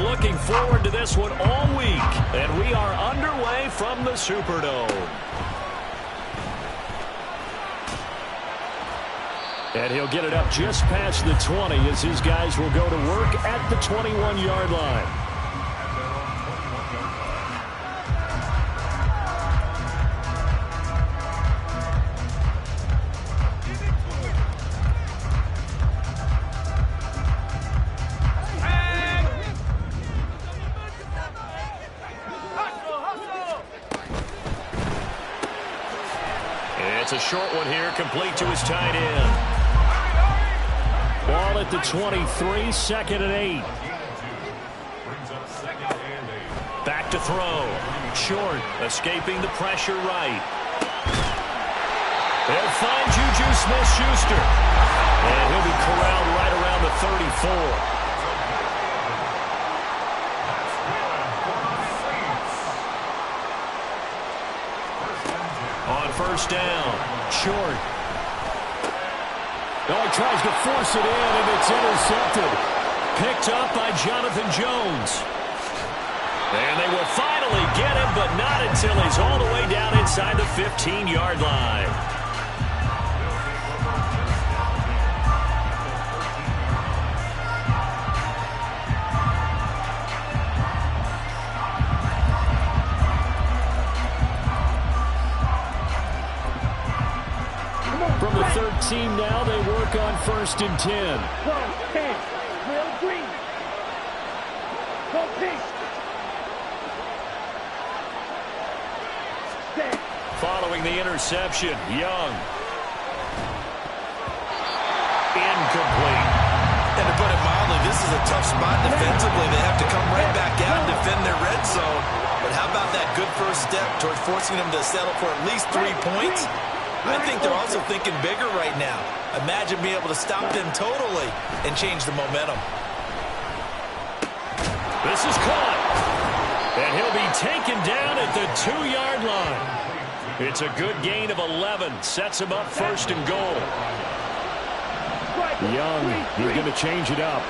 looking forward to this one all week. And we are underway from the Superdome. And he'll get it up just past the 20 as his guys will go to work at the 21-yard line. It's a short one here, complete to his tight end. Ball at the 23, second and 8. Back to throw. Short, escaping the pressure right. They'll find Juju Smith-Schuster. And he'll be corralled right around the 34. On first down, short. Oh, he tries to force it in, and it's intercepted. Picked up by Jonathan Jones. And they will finally get him, but not until he's all the way down inside the 15-yard line. From the 13 now, they work on first and 10. 10, Will Green. Go pink. Following the interception, Young. Incomplete. And to put it mildly, this is a tough spot defensively. They have to come right back out and defend their red zone. But how about that good first step towards forcing them to settle for at least 3 points? I think they're also thinking bigger right now. Imagine being able to stop them totally and change the momentum. This is caught. And he'll be taken down at the 2-yard line. It's a good gain of 11. Sets him up first and goal. Young, he's going to change it up.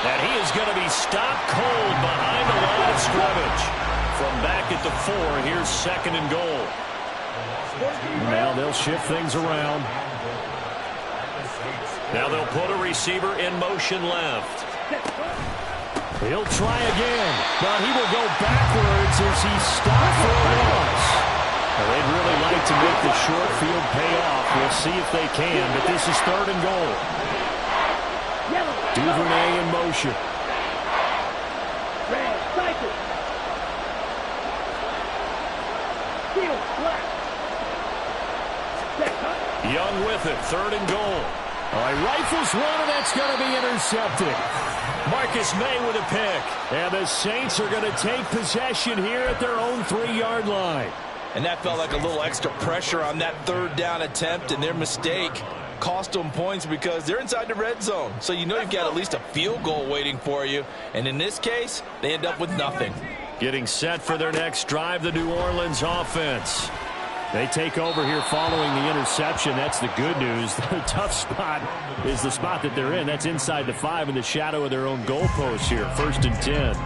And he is going to be stopped cold behind the line of scrimmage. From back at the 4, here's second and goal. Now they'll shift things around. Now they'll put a receiver in motion left. He'll try again, but he will go backwards as he's stopped for a loss. Well, they'd really like to make the short field pay off. We'll see if they can, but this is third and goal. Duvernay in motion. Young with it, third and goal. All right, rifles one, and that's going to be intercepted. Marcus May with a pick. And the Saints are going to take possession here at their own 3-yard line. And that felt like a little extra pressure on that third down attempt, and their mistake cost them points because they're inside the red zone. So you know you've got at least a field goal waiting for you. And in this case, they end up with nothing. Getting set for their next drive, the New Orleans offense. They take over here following the interception. That's the good news. The tough spot is the spot that they're in. That's inside the 5 in the shadow of their own goalpost here, first and 10.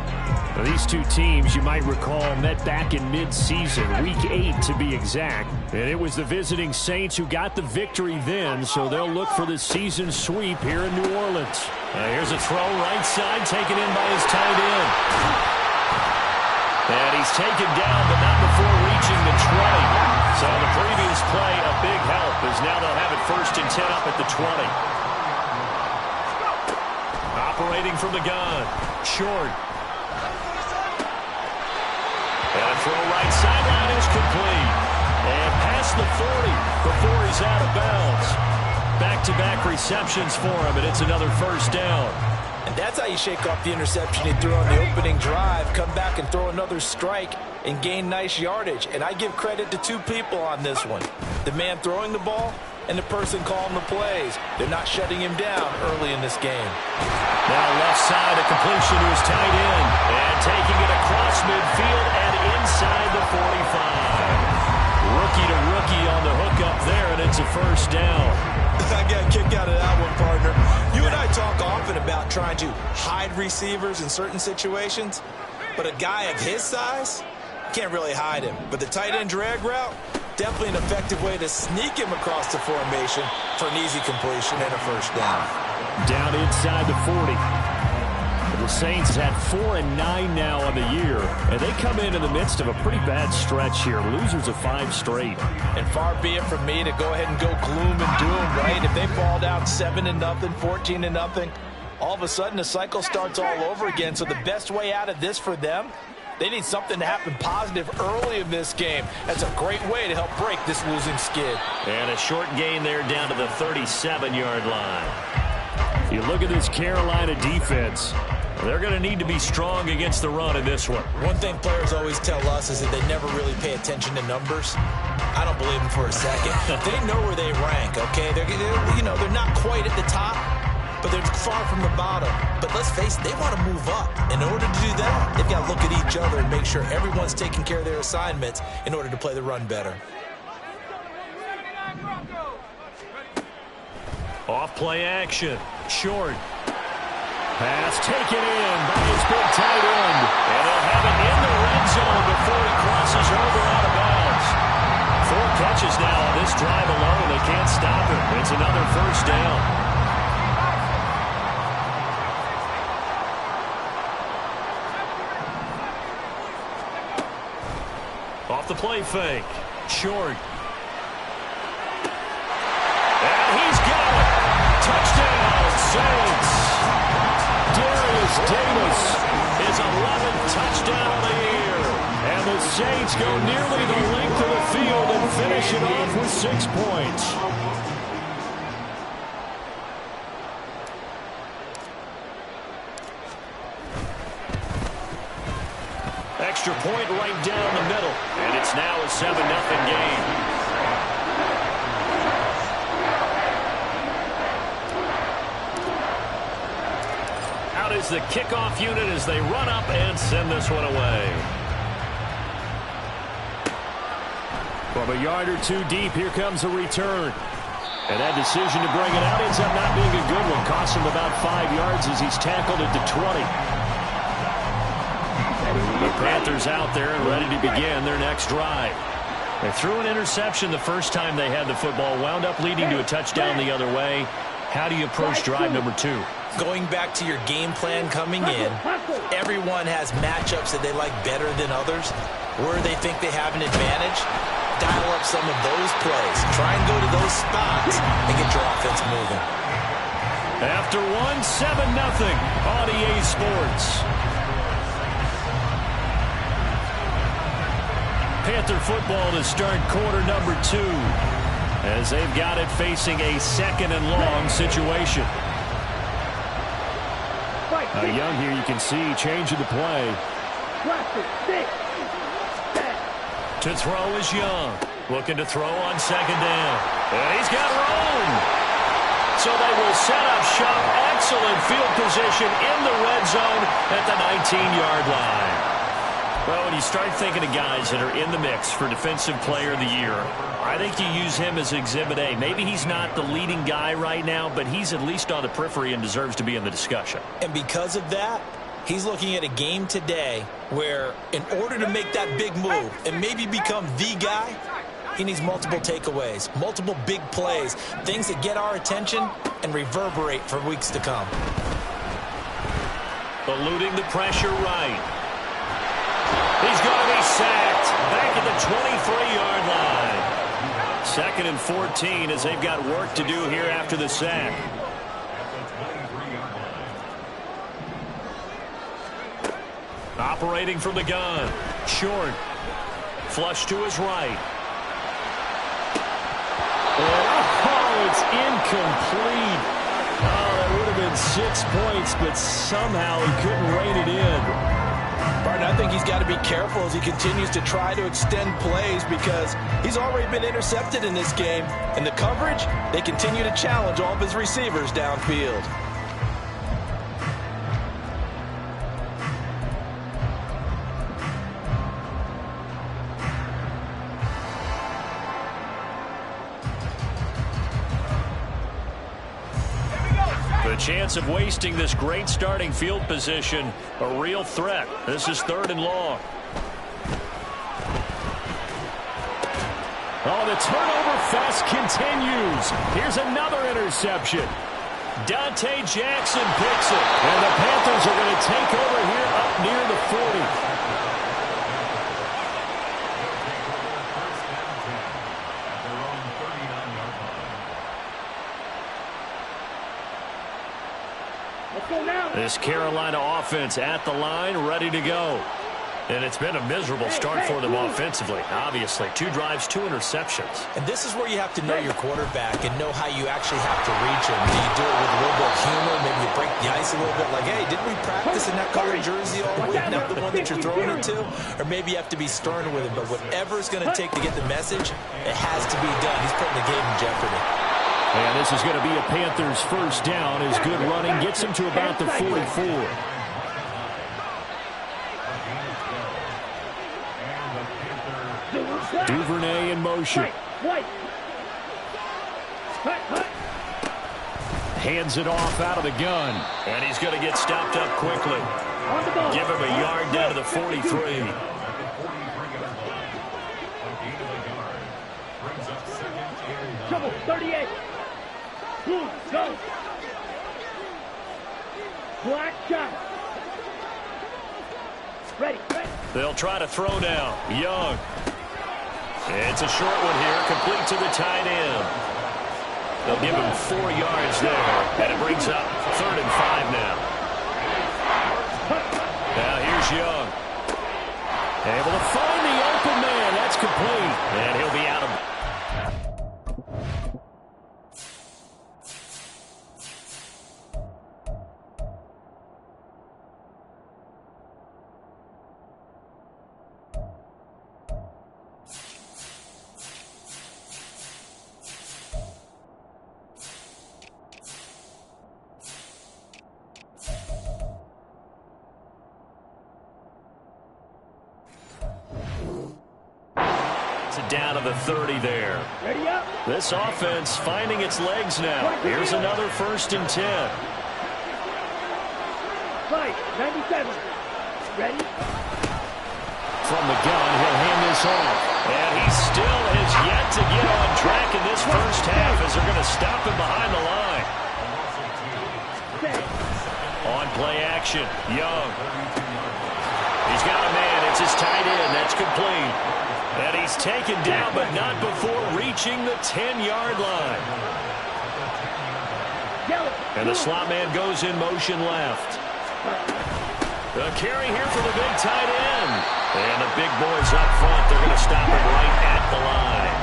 Now, these two teams, you might recall, met back in mid-season, week 8 to be exact. And it was the visiting Saints who got the victory then, so they'll look for the season sweep here in New Orleans. Here's a throw right side, taken in by his tight end. And he's taken down, but not before reaching the 20. So the previous play, a big help, as now they'll have it first and 10 up at the 20. Operating from the gun. Short. And a throw right sideline is complete. And past the 40 before he's out of bounds. Back-to-back receptions for him, and it's another first down. And that's how you shake off the interception he threw on the opening drive, come back and throw another strike and gain nice yardage. And I give credit to 2 people on this one. The man throwing the ball and the person calling the plays. They're not shutting him down early in this game. Now left side, a completion to his tight end. And taking it across midfield and inside the 45. Rookie to rookie on the hook up there, and it's a first down. I got to kick trying to hide receivers in certain situations. But a guy of his size, can't really hide him. But the tight end drag route, definitely an effective way to sneak him across the formation for an easy completion and a first down. Down inside the 40. The Saints had 4-9 now on the year, and they come in the midst of a pretty bad stretch here. Losers of 5 straight. And far be it from me to go ahead and go gloom and doom, right? If they fall down 7-0, 14-0, all of a sudden the cycle starts all over again. So the best way out of this for them, they need something to happen positive early in this game. That's a great way to help break this losing skid. And a short gain there down to the 37-yard line. You look at this Carolina defense. They're going to need to be strong against the run in this one. One thing players always tell us is that they never really pay attention to numbers. I don't believe them for a second. They know where they rank, okay? They're not quite at the top, but they're far from the bottom. But let's face it, they want to move up. In order to do that, they've got to look at each other and make sure everyone's taking care of their assignments in order to play the run better. Off play action. Short. Pass taken in by his big tight end. And they'll have it in the red zone before he crosses over out of bounds. 4 catches now on this drive alone. They can't stop him. It's another first down. Off the play fake. Short. And he's got it. Touchdown, Saints. Davis is 11th touchdown of the year. And the Saints go nearly the length of the field and finish it off with 6 points. Extra point right down the middle. And it's now a 7-0 game. Is the kickoff unit as they run up and send this one away. From a yard or 2 deep, here comes a return. And that decision to bring it out ends up not being a good one. Costs him about 5 yards as he's tackled at the 20. The Panthers out there and ready to begin their next drive. They threw an interception the first time they had the football, wound up leading to a touchdown the other way. How do you approach drive number 2? Going back to your game plan coming in, everyone has matchups that they like better than others. Where they think they have an advantage, dial up some of those plays. Try and go to those spots and get your offense moving. After 7-0 on EA Sports. Panther football to start quarter number 2. As they've got it facing a 2nd and long situation. Young here, you can see, changing the play. To throw is Young. Looking to throw on 2nd down. And he's got room. So they will set up shop. Excellent field position in the red zone at the 19-yard line. Well, when you start thinking of guys that are in the mix for Defensive Player of the Year, I think you use him as Exhibit A. Maybe he's not the leading guy right now, but he's at least on the periphery and deserves to be in the discussion. And because of that, he's looking at a game today where in order to make that big move and maybe become the guy, he needs multiple takeaways, multiple big plays, things that get our attention and reverberate for weeks to come. Eluding the pressure right. He's going to be sacked back at the 23-yard line. 2nd and 14 as they've got work to do here after the sack. Operating from the gun. Short. Flush to his right. Oh, it's incomplete. Oh, that would have been 6 points, but somehow he couldn't rein it in. Barton, I think he's got to be careful as he continues to try to extend plays because he's already been intercepted in this game. And the coverage, they continue to challenge all of his receivers downfield. The chance of wasting this great starting field position. A real threat. This is 3rd and long. Oh, the turnover fest continues. Here's another interception. Dante Jackson picks it. And the Panthers are going to take over here up near the 40. This Carolina offense at the line, ready to go. And it's been a miserable start for them offensively. Obviously, 2 drives, 2 interceptions. And this is where you have to know your quarterback and know how you actually have to reach him. Do you do it with a little bit of humor? Maybe you break the ice a little bit like, hey, didn't we practice in that colored jersey all week? Not the one that you're throwing it to? Or maybe you have to be stern with him. But whatever it's going to take to get the message, it has to be done. He's putting the game in jeopardy. And this is going to be a Panthers first down. His good running gets him to about the 44. Duvernay in motion. Hands it off out of the gun. And he's going to get stopped up quickly. Give him a yard down to the 43. Trouble, 38. Go. Black shot. Ready. They'll try to throw down. Young. It's a short one here, complete to the tight end. They'll give him 4 yards there, and it brings up 3rd and 5 now. Now here's Young. Able to find the open man. That's complete, and he'll be out of. Down to the 30 there. Ready up. This offense finding its legs now. Here's another 1st and 10. Right, 97. Ready? From the gun, he'll hand this off. And he still has yet to get on track in this first half as they're going to stop him behind the line. On play action, Young. He's got a man. It's his tight end. That's complete. And he's taken down, but not before reaching the 10-yard line. And the slot man goes in motion left. The carry here for the big tight end. And the big boys up front, they're going to stop him right at the line.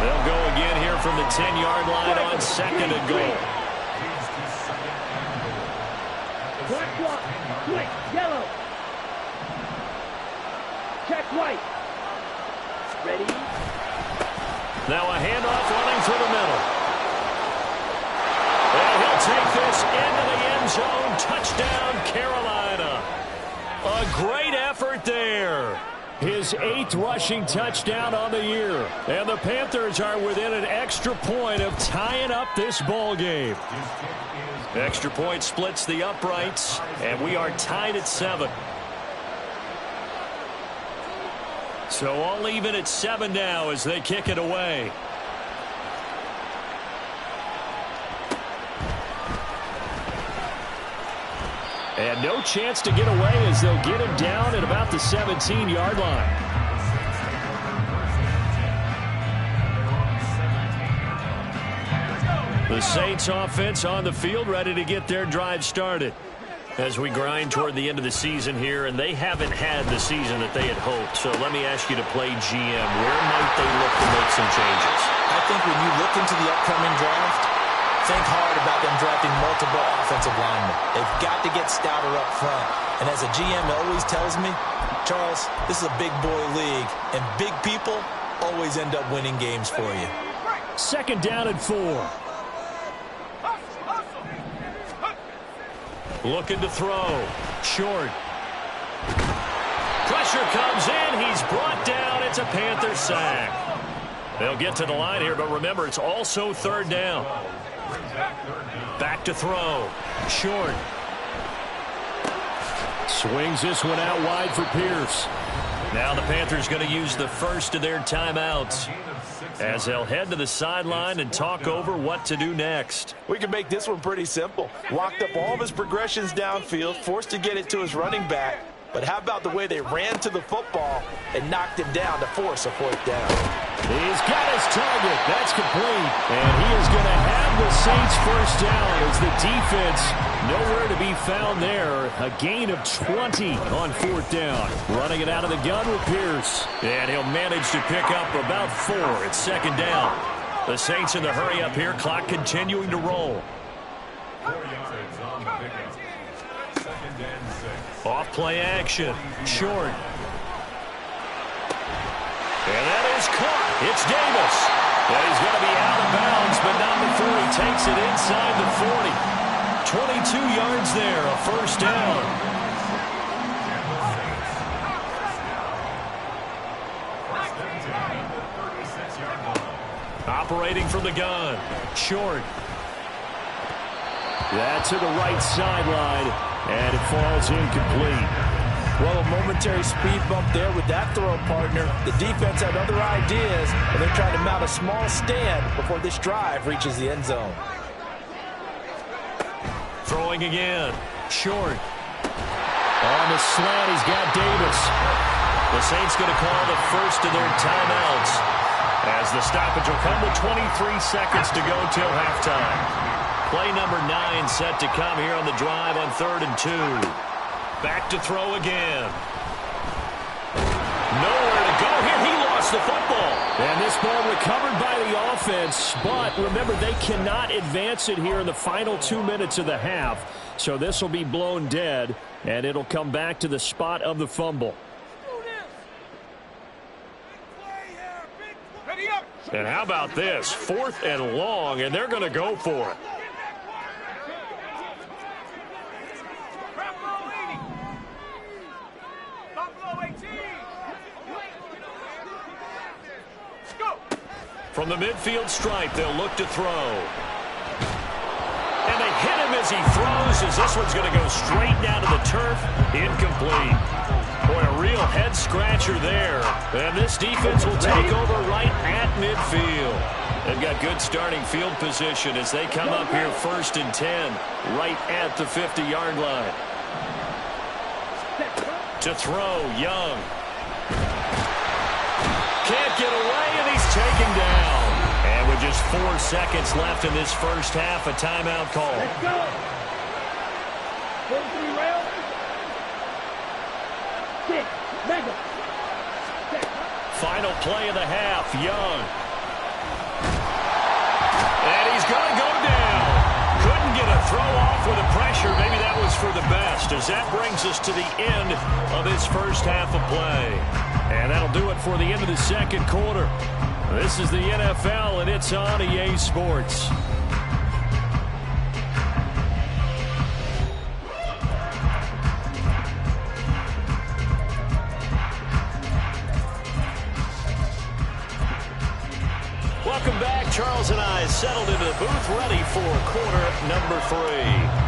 They'll go again here from the 10-yard line on 2nd and goal. Black block, quick, yellow. Check white. Ready? Now a handoff running through the middle. And he'll take this into the end zone. Touchdown, Carolina. A great effort there. His 8th rushing touchdown on the year. And the Panthers are within an extra point of tying up this ball game. Extra point splits the uprights, and we are tied at 7. So all even at 7 now as they kick it away. And no chance to get away as they'll get him down at about the 17-yard line. The Saints offense on the field ready to get their drive started. As we grind toward the end of the season here, and they haven't had the season that they had hoped. So let me ask you to play GM. Where might they look to make some changes? I think when you look into the upcoming draft, think hard about them drafting multiple offensive linemen. They've got to get stouter up front. And as a GM always tells me, Charles, this is a big boy league, and big people always end up winning games for you. 2nd down and 4. Looking to throw. Short. Pressure comes in. He's brought down. It's a Panther sack. They'll get to the line here, but remember, it's also 3rd down. Back to to throw. Short. Swings this one out wide for Pierce. Now the Panthers going to use the first of their timeouts as they'll head to the sideline and talk over what to do next. We can make this one pretty simple. Locked up all of his progressions downfield, forced to get it to his running back. But how about the way they ran to the football and knocked him down to force a fourth down? He's got his target. That's complete. And he is going to have the Saints first down as the defense nowhere to be found there. A gain of 20 on fourth down. Running it out of the gun with Pierce. And he'll manage to pick up about 4 at second down. The Saints in the hurry up here. Clock continuing to roll. Off play action. Short. And that is caught. It's Davis. And he's going to be out of bounds, but not before he takes it inside the 40. 22 yards there, a first down. Operating from the gun. Short. That's to the right sideline, and it falls incomplete. Well, a momentary speed bump there with that throw partner. The defense had other ideas, and they're trying to mount a small stand before this drive reaches the end zone. Throwing again. Short. On the slant, he's got Davis. The Saints going to call the first of their timeouts as the stoppage will come with 23 seconds to go till halftime. Play number 9 set to come here on the drive on 3rd and 2. Back to throw again. Nowhere to go here. He lost the football. And this ball recovered by the offense. But remember, they cannot advance it here in the final 2 minutes of the half. So this will be blown dead, and it'll come back to the spot of the fumble. And how about this? 4th and long, and they're going to go for it. From the midfield stripe, they'll look to throw. And they hit him as he throws, as this one's going to go straight down to the turf. Incomplete. Boy, a real head-scratcher there. And this defense will take over right at midfield. They've got good starting field position as they come up here 1st and 10, right at the 50-yard line. To throw, Young. Can't get away, and he's taken down. And with just 4 seconds left in this first half, a timeout call. Let's go. 43 rounds. 6. Mega. Final play of the half, Young. And he's going to go down. Couldn't get a throw off with the pressure. Maybe that was for the best, as that brings us to the end of this first half of play. And that'll do it for the end of the second quarter. This is the NFL, and it's on EA Sports. Welcome back. Charles and I settled into the booth, ready for quarter number 3.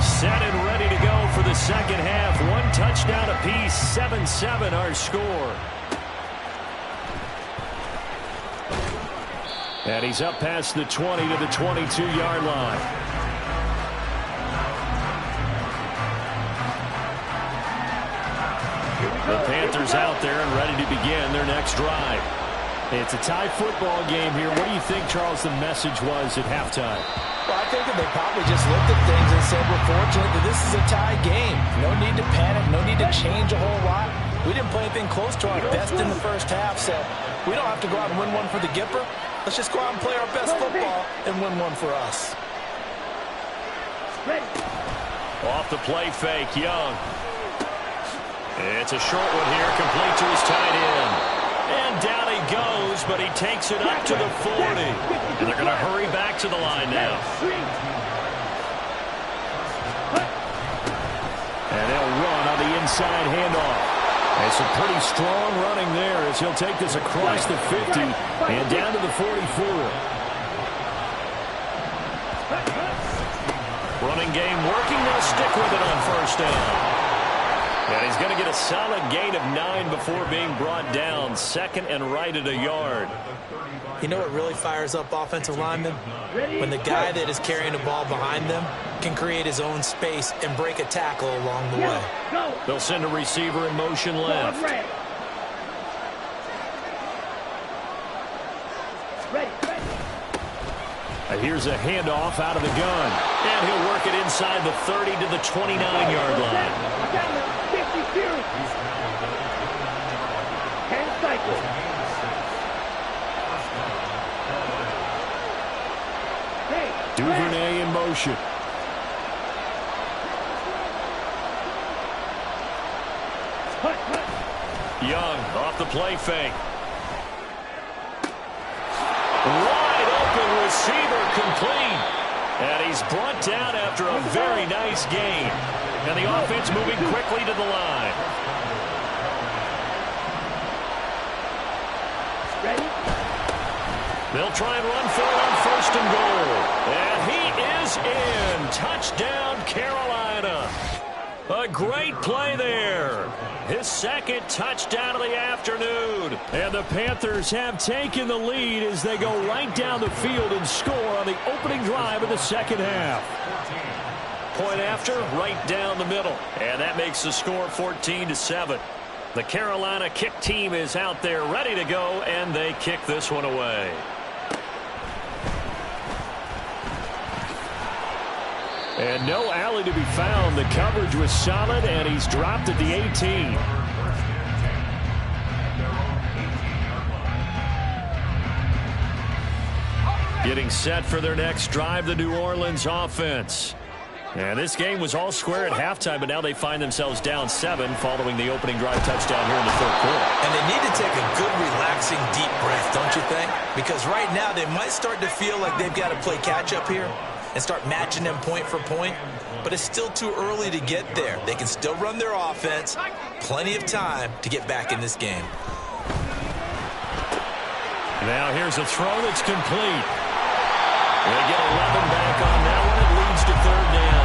Set and ready to go for the second half. 1 touchdown apiece, 7-7 our score. And he's up past the 20 to the 22-yard line. The Panthers out there and ready to begin their next drive. It's a tie football game here. What do you think, Charles, the message was at halftime? Well, I think that they probably just looked at things and said, we're fortunate that this is a tie game. No need to panic, no need to change a whole lot. We didn't play anything close to our best in the first half, so we don't have to go out and win one for the Gipper. Let's just go out and play our best football and win one for us. Off the play fake, Young. It's a short one here, complete to his tight end. And down he goes, but he takes it up to the 40. And they're going to hurry back to the line now. And they'll run on the inside handoff. And some pretty strong running there as he'll take this across the 50 and down to the 44. Running game working. They'll stick with it on first down. And he's going to get a solid gain of 9 before being brought down. Second and right at a yard. You know what really fires up offensive linemen? When the guy that is carrying the ball behind them can create his own space and break a tackle along the way. They'll send a receiver in motion left. Here's a handoff out of the gun. And he'll work it inside the 30 to the 29-yard line. 10 cycles. Duvernay in motion. Young off the play fake. Wide open receiver complete. And he's brought down after a very nice gain. And the offense moving quickly to the line. Ready? They'll try and run for it on first and goal. And he is in. Touchdown, Carolina. A great play there. His second touchdown of the afternoon. And the Panthers have taken the lead as they go right down the field and score on the opening drive of the second half. Point after, right down the middle. And that makes the score 14-7. The Carolina kick team is out there ready to go, and they kick this one away. And no alley to be found. The coverage was solid, and he's dropped at the 18. Getting set for their next drive, the New Orleans offense. And this game was all square at halftime, but now they find themselves down 7 following the opening drive touchdown here in the third quarter. And they need to take a good, relaxing, deep breath, don't you think? Because right now they might start to feel like they've got to play catch-up here and start matching them point for point. But it's still too early to get there. They can still run their offense. Plenty of time to get back in this game. Now here's a throw that's complete. They get 11 back on that one. It leads to third down.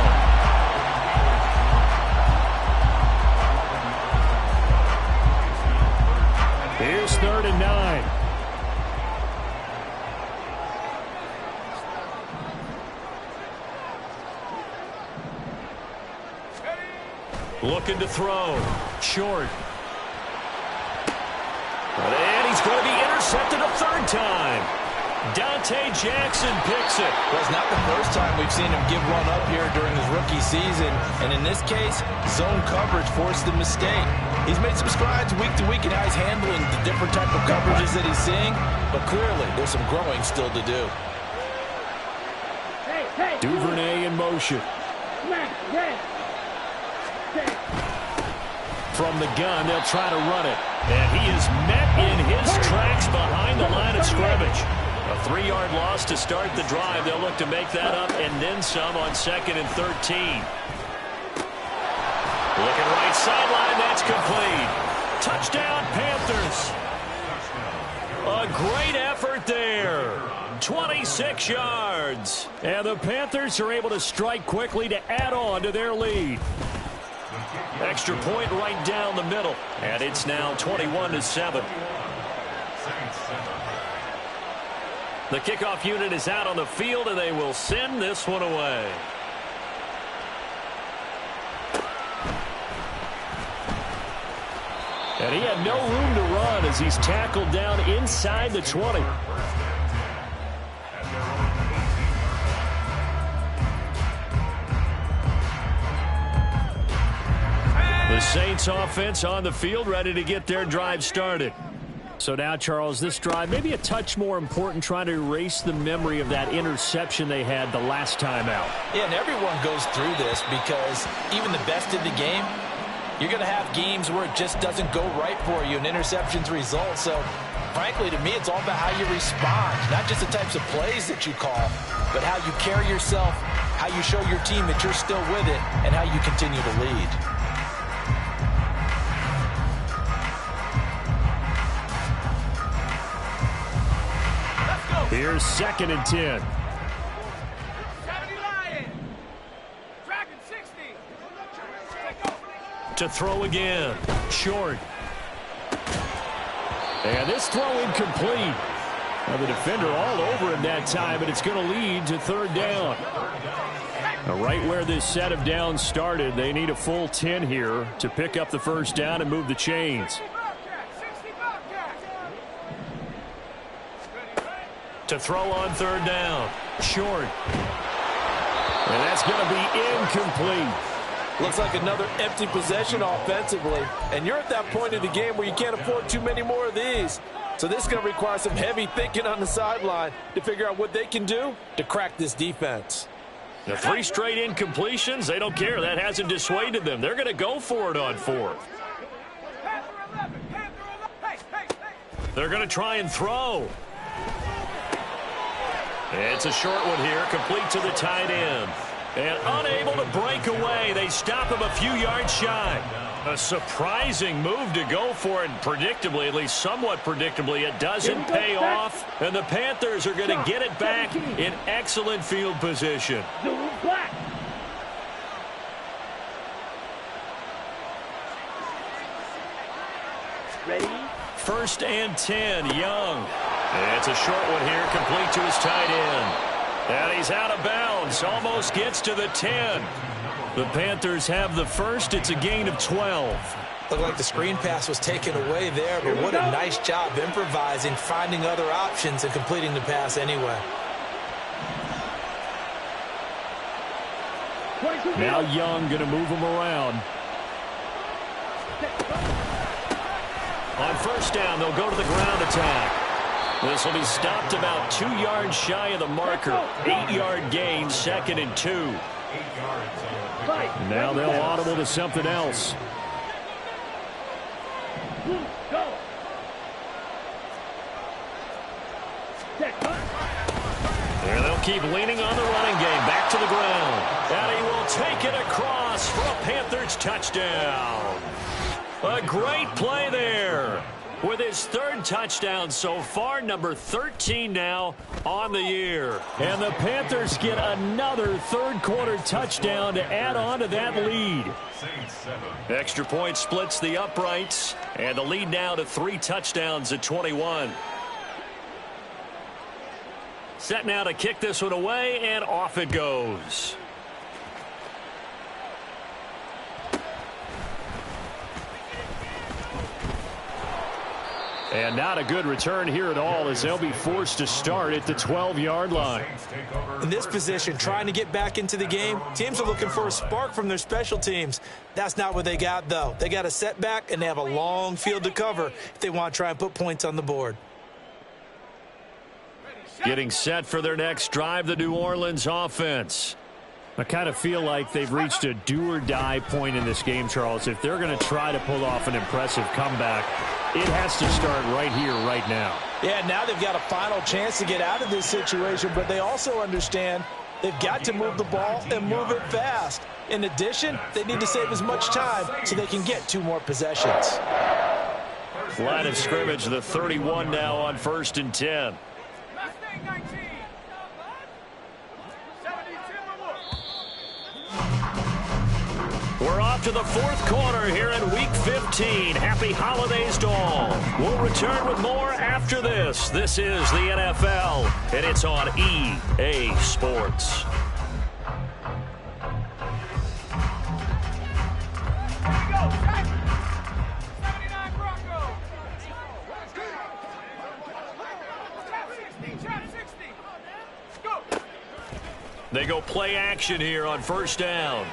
Here's 3rd and 9. Looking to throw. Short. And he's going to be intercepted a third time. Dante Jackson picks it. Well, it's not the first time we've seen him give one up here during his rookie season. And in this case, zone coverage forced the mistake. He's made some strides week to week in how he's handling the different type of coverages that he's seeing. But clearly, there's some growing still to do. Duvernay in motion. From the gun, they'll try to run it. And he is met in his tracks behind the line of scrimmage. A 3-yard loss to start the drive. They'll look to make that up and then some on 2nd and 13. Looking right sideline, that's complete. Touchdown, Panthers. A great effort there. 26 yards. And the Panthers are able to strike quickly to add on to their lead. Extra point right down the middle. And it's now 21-7. The kickoff unit is out on the field, and they will send this one away. And he had no room to run as he's tackled down inside the 20. The Saints offense on the field, ready to get their drive started. So now, Charles, this drive maybe a touch more important, trying to erase the memory of that interception they had the last time out. Yeah, and everyone goes through this because even the best in the game, you're going to have games where it just doesn't go right for you and interceptions result. So, frankly, to me, it's all about how you respond, not just the types of plays that you call, but how you carry yourself, how you show your team that you're still with it, and how you continue to lead. Here's 2nd and 10. To throw again. Short. And this throw incomplete. Now the defender all over him that time, but it's going to lead to third down. Now right where this set of downs started, they need a full 10 here to pick up the first down and move the chains. To throw on third down. Short. And that's going to be incomplete. Looks like another empty possession offensively. And you're at that point in the game where you can't afford too many more of these. So this is going to require some heavy thinking on the sideline to figure out what they can do to crack this defense. The 3 straight incompletions, they don't care. That hasn't dissuaded them. They're going to go for it on fourth. They're going to try and throw. It's a short one here, complete to the tight end. And unable to break away. They stop him a few yards shy. A surprising move to go for it. Predictably, at least somewhat predictably, it doesn't pay off. And the Panthers are going to get it back in excellent field position. Ready? 1st and 10, Young. It's a short one here, complete to his tight end. And he's out of bounds, almost gets to the 10. The Panthers have the first. It's a gain of 12. Looked like the screen pass was taken away there, but what a nice job improvising, finding other options, and completing the pass anyway. Now Young going to move him around. On first down, they'll go to the ground attack. This will be stopped about 2 yards shy of the marker. 8-yard gain, 2nd and 2. Now they'll audible to something else. There they'll keep leaning on the running game. Back to the ground. And he will take it across for a Panthers touchdown. A great play there. With his 3rd touchdown so far, number 13 now on the year. And the Panthers get another 3rd quarter touchdown to add on to that lead. Extra point splits the uprights, and the lead now to 3 touchdowns at 21. Set now to kick this one away, and off it goes. And not a good return here at all, as they'll be forced to start at the 12-yard line. In this position, trying to get back into the game, teams are looking for a spark from their special teams. That's not what they got, though. They got a setback, and they have a long field to cover if they want to try and put points on the board. Getting set for their next drive, the New Orleans offense. I kind of feel like they've reached a do-or-die point in this game, Charles. If they're going to try to pull off an impressive comeback, it has to start right here, right now. Yeah, now they've got a final chance to get out of this situation, but they also understand they've got to move the ball and move it fast. In addition, they need to save as much time so they can get 2 more possessions. Line of scrimmage, the 31 now on 1st and 10. We're off to the 4th quarter here in Week 15. Happy holidays to all. We'll return with more after this. This is the NFL, and it's on EA Sports. They go play action here on first down.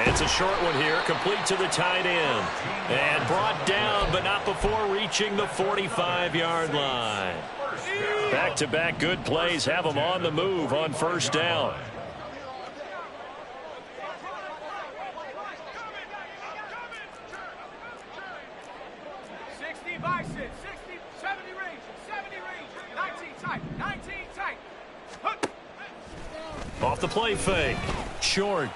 It's a short one here, complete to the tight end. And brought down, but not before reaching the 45-yard line. Back-to-back good plays have them on the move on first down. Off the play fake. Short.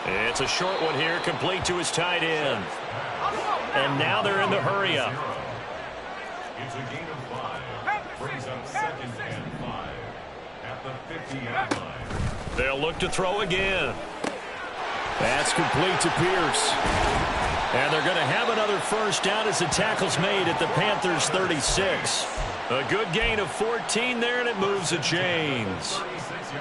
It's a short one here, complete to his tight end. And now they're in the hurry-up. It's a gain of 5. Brings up 2nd and 5 at the 50-yard line. They'll look to throw again. That's complete to Pierce. And they're going to have another first down as the tackle's made at the Panthers' 36. A good gain of 14 there, and it moves the chains.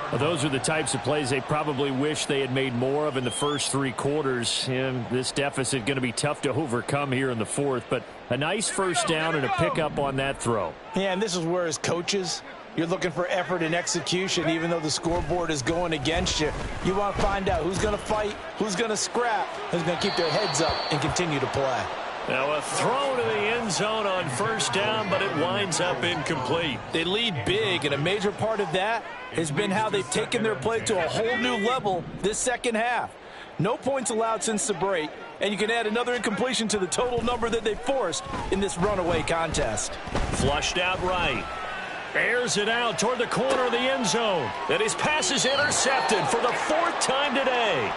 Well, those are the types of plays they probably wish they had made more of in the first 3 quarters. And this deficit going to be tough to overcome here in the fourth. But a nice first down and a pickup on that throw. Yeah, and this is where as coaches, you're looking for effort and execution. Even though the scoreboard is going against you, you want to find out who's going to fight, who's going to scrap, who's going to keep their heads up and continue to play. Now a throw to the end zone on first down, but it winds up incomplete. They lead big, and a major part of that has been how they've taken their play to a whole new level this second half. No points allowed since the break, and you can add another incompletion to the total number that they forced in this runaway contest. Flushed out right. Airs it out toward the corner of the end zone. And his pass is intercepted for the 4th time today.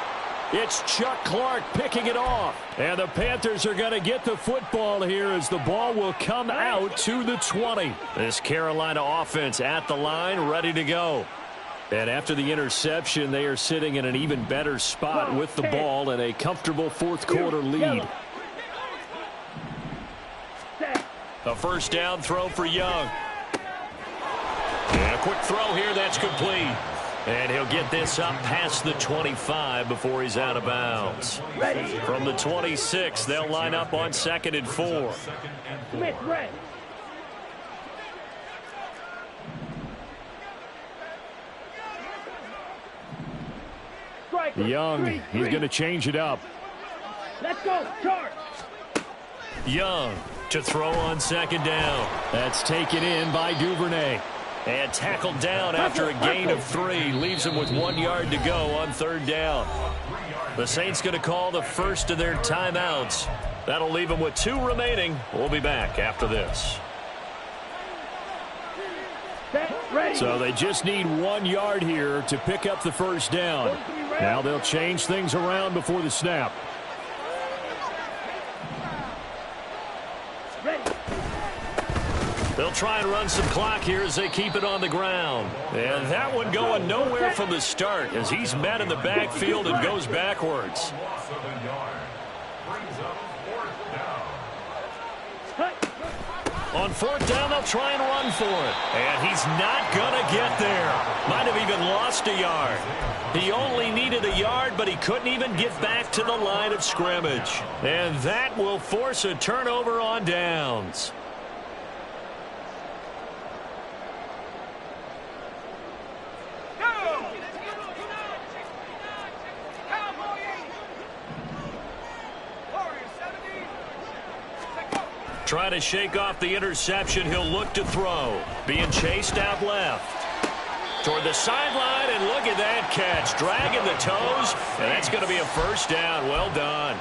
It's Chuck Clark picking it off. And the Panthers are going to get the football here as the ball will come out to the 20. This Carolina offense at the line, ready to go. And after the interception, they are sitting in an even better spot with the ball and a comfortable 4th quarter lead. A first down throw for Young. And a quick throw here, that's complete. And he'll get this up past the 25 before he's out of bounds. From the 26, they'll line up on 2nd and 4. Smith, red. Young, he's going to change it up. Let's go, charge. Young to throw on 2nd down. That's taken in by Duvernay. And tackled down after a gain of 3. Leaves him with 1 yard to go on 3rd down. The Saints going to call the first of their timeouts. That'll leave them with 2 remaining. We'll be back after this. So they just need 1 yard here to pick up the first down. Now they'll change things around before the snap. They'll try and run some clock here as they keep it on the ground. And that one going nowhere from the start as he's met in the backfield and goes backwards. On 4th down, they'll try and run for it. And he's not going to get there. Might have even lost a yard. He only needed a yard, but he couldn't even get back to the line of scrimmage. And that will force a turnover on downs. Trying to shake off the interception. He'll look to throw. Being chased out left. Toward the sideline, and look at that catch. Dragging the toes, and that's going to be a first down. Well done.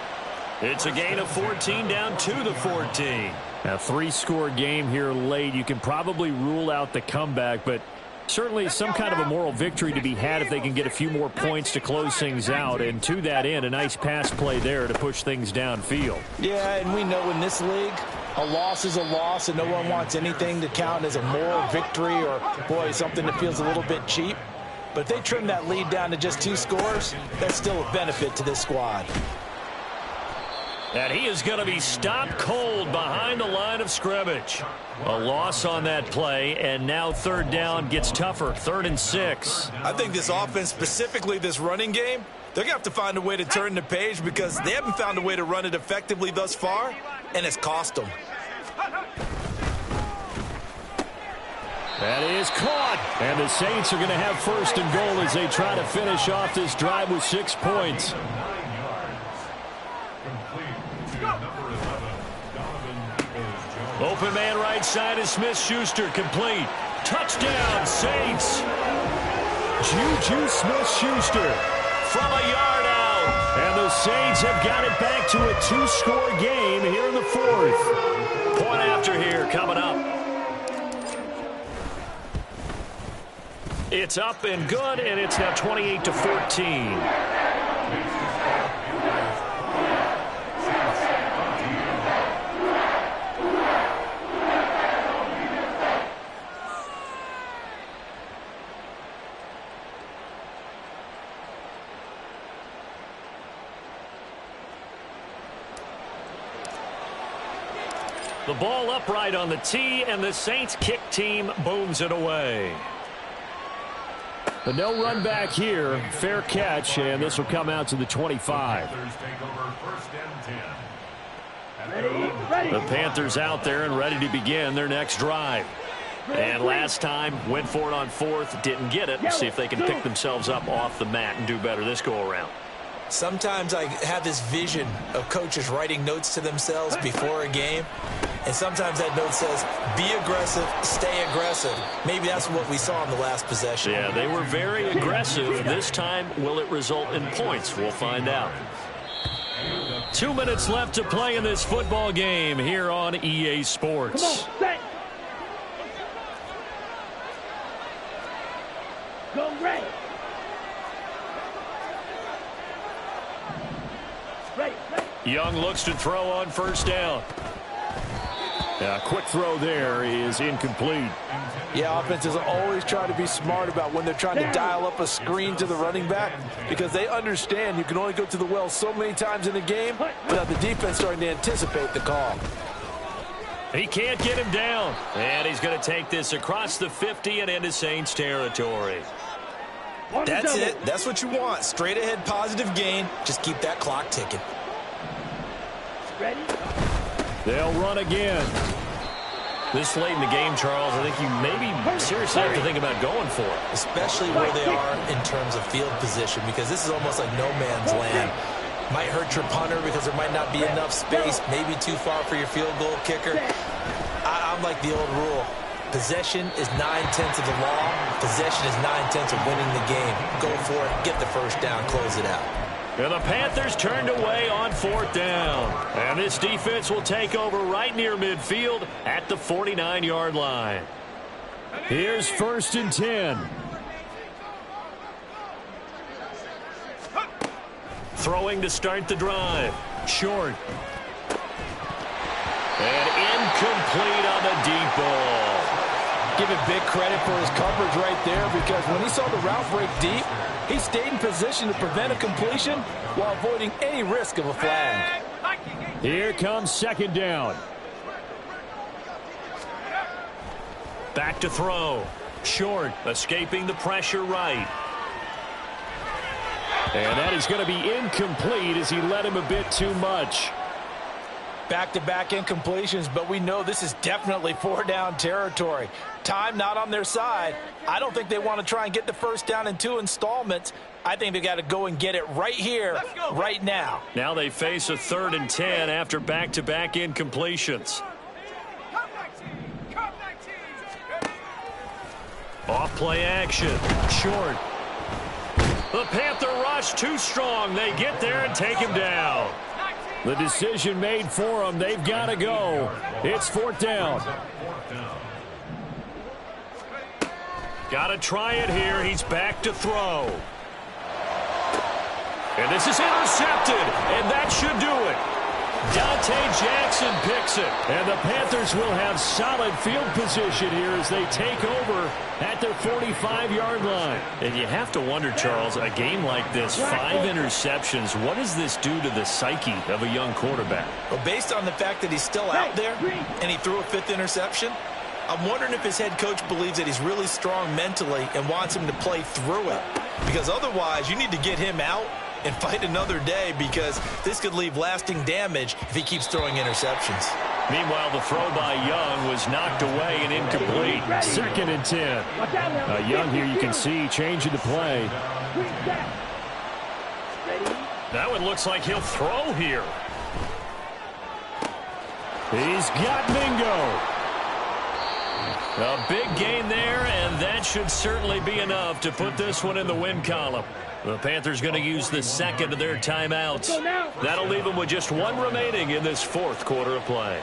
It's a gain of 14 down to the 14. A 3-score game here late. You can probably rule out the comeback, but certainly some kind of a moral victory to be had if they can get a few more points to close things out. And to that end, a nice pass play there to push things downfield. Yeah, and we know in this league, a loss is a loss, and no one wants anything to count as a moral victory or, boy, something that feels a little bit cheap. But if they trim that lead down to just 2 scores, that's still a benefit to this squad. And he is going to be stopped cold behind the line of scrimmage. A loss on that play, and now 3rd down gets tougher. 3rd and 6. I think this offense, specifically this running game, they're going to have to find a way to turn the page because they haven't found a way to run it effectively thus far, and it's cost them. That is caught. And the Saints are going to have 1st and goal as they try to finish off this drive with 6 points. Open man right side is Smith-Schuster, complete. Touchdown, Saints. Juju Smith-Schuster from a yard out. And the Saints have got it back to a 2-score game here in the 4th. Point after here coming up. It's up and good, and it's now 28-14. The ball upright on the tee, and the Saints kick team booms it away. But no run back here. Fair catch, and this will come out to the 25. The Panthers out there and ready to begin their next drive. And last time, went for it on fourth, didn't get it. See if they can pick themselves up off the mat and do better this go-around. Sometimes I have this vision of coaches writing notes to themselves before a game. And sometimes that note says, be aggressive, stay aggressive. Maybe that's what we saw in the last possession. Yeah, they were very aggressive. This time, will it result in points? We'll find out. 2 minutes left to play in this football game here on EA Sports. Go Ray. Young looks to throw on first down. A quick throw there is incomplete. Yeah, offenses always try to be smart about when they're trying to dial up a screen to the running back because they understand you can only go to the well so many times in a game without the defense starting to anticipate the call. He can't get him down. And he's going to take this across the 50 and into Saints territory. That's it. That's what you want. Straight ahead positive gain. Just keep that clock ticking. Ready? They'll run again. This late in the game, Charles, I think you maybe seriously have to think about going for it. Especially where they are in terms of field position, because this is almost like no man's land. Might hurt your punter because there might not be enough space, maybe too far for your field goal kicker. I'm like the old rule. Possession is 9/10 of the law. Possession is 9/10 of winning the game. Go for it, get the first down, close it out. And the Panthers turned away on fourth down. And this defense will take over right near midfield at the 49-yard line. Here's 1st and 10. Throwing to start the drive. Short. And incomplete on the deep ball. Give him big credit for his coverage right there, because when he saw the route break deep, he stayed in position to prevent a completion while avoiding any risk of a flag. Here comes 2nd down. Back to throw. Short, escaping the pressure right. And that is going to be incomplete as he led him a bit too much. Back-to-back incompletions, but we know this is definitely 4-down territory. Time not on their side. I don't think they want to try and get the first down in 2 installments. I think they got to go and get it right here, right now. Now they face a 3rd and 10 after back-to-back incompletions. Off play action. Short. The Panther rush too strong. They get there and take him down. The decision made for them. They've got to go. It's 4th down. Got to try it here. He's back to throw. And this is intercepted. And that should do it. Dante Jackson picks it. And the Panthers will have solid field position here as they take over at their 45-yard line. And you have to wonder, Charles, a game like this, 5 interceptions, what does this do to the psyche of a young quarterback? Well, based on the fact that he's still out there and he threw a 5th interception, I'm wondering if his head coach believes that he's really strong mentally and wants him to play through it. Because otherwise, you need to get him out and fight another day, because this could leave lasting damage if he keeps throwing interceptions. Meanwhile, the throw by Young was knocked away and incomplete. 2nd and 10. Young here, you can see, changing the play. That one looks like he'll throw here. He's got Mingo. A big gain there, and that should certainly be enough to put this one in the win column. The Panthers going to use the 2nd of their timeouts. That'll leave them with just 1 remaining in this 4th quarter of play.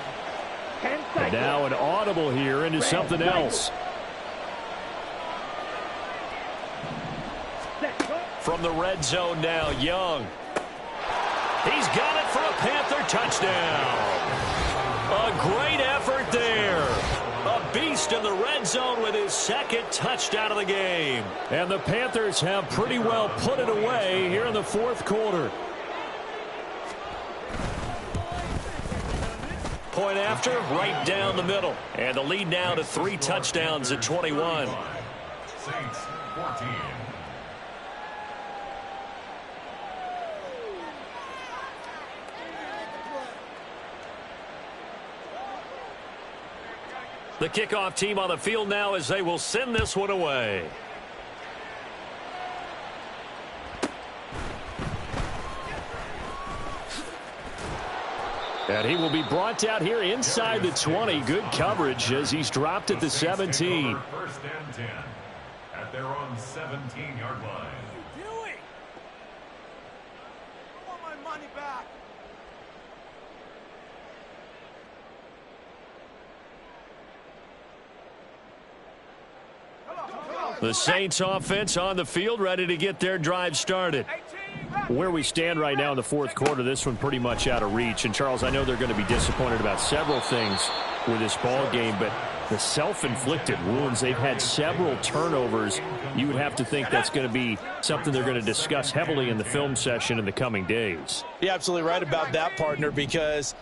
And now an audible here into something else. From the red zone now, Young. He's got it for a Panther touchdown. A great effort there. A beast in the red zone with his 2nd touchdown of the game. And the Panthers have pretty well put it away here in the 4th quarter. point after, right down the middle. And the lead now to 3 touchdowns at 21. Saints 14. The kickoff team on the field now as they will send this one away. And he will be brought out here inside the 20. Good coverage as he's dropped at the 17. First and 10 at their own 17-yard line. Doing? I want my money back. The Saints offense on the field ready to get their drive started. Where we stand right now in the fourth quarter, this one pretty much out of reach. And, Charles, I know they're going to be disappointed about several things with this ball game, but the self-inflicted wounds, they've had several turnovers. You would have to think that's going to be something they're going to discuss heavily in the film session in the coming days. You're absolutely right about that, partner, because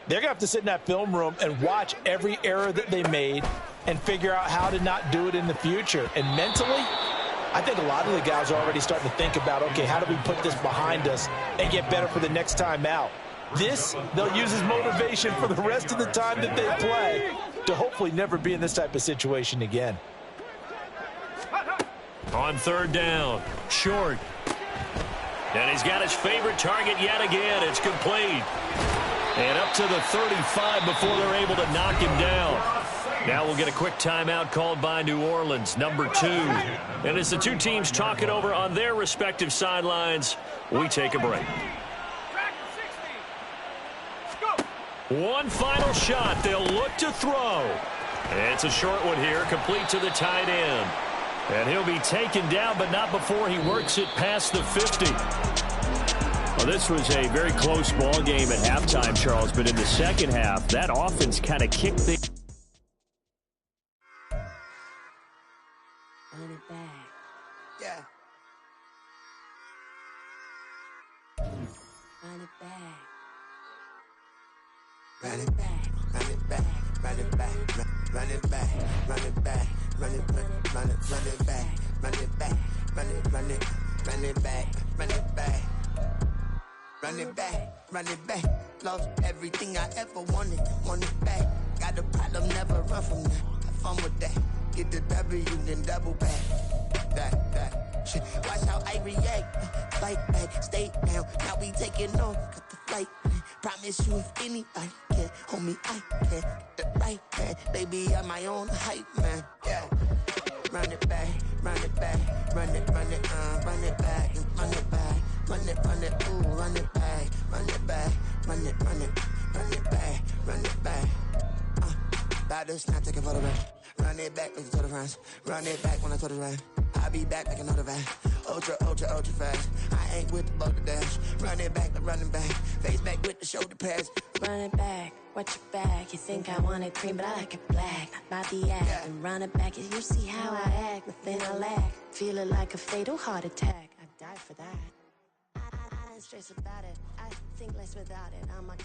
they're going to have to sit in that film room and watch every error that they made and figure out how to not do it in the future. And mentally, I think a lot of the guys are already starting to think about, okay, how do we put this behind us and get better for the next time out? This, they'll use as motivation for the rest of the time that they play to hopefully never be in this type of situation again. On third down, short. And he's got his favorite target yet again. It's complete. And up to the 35 before they're able to knock him down. Now we'll get a quick timeout called by New Orleans, number 2. And as the two teams talk it over on their respective sidelines, we take a break. One final shot. They'll look to throw. It's a short one here, complete to the tight end. And he'll be taken down, but not before he works it past the 50. Well, this was a very close ball game at halftime, Charles, but in the second half, that offense kind of kicked things. Run it back. Yeah. Run it back. Run it back. Run it back. Run it back. Run it back. Run it back. Run it back. Run it back. Run it back. Run it back. Run it back. Run it back. Run it back. Run it back. Lost everything I ever wanted. Want it back. Got a problem, never run from that. Have fun with that. Get the W, then double back. That shit. Watch how I react. Fight back, stay down. Now we taking off. Cut the flight. Promise you, if anybody can, homie, I can. Get the right hand. Baby, I'm my own hype, man. Yeah. Run it back, run it back, run it back, run it back, run it back, ooh, run it back, run it back, run it back, run it back. About to snap, take a photograph. Run it back like a total France. Run it back when I total rap. I'll be back like another van. Ultra, ultra, ultra fast. I ain't with the boat to dash. Run it back like running back. Face back with the shoulder pads. Run it back, watch your back. You think I want it cream, but I like it black. Body act Yeah. and run it back. You see how I act, nothing I lack. Feeling like a fatal heart attack. I die for that. I don't stress about it. I think less without it. I'm a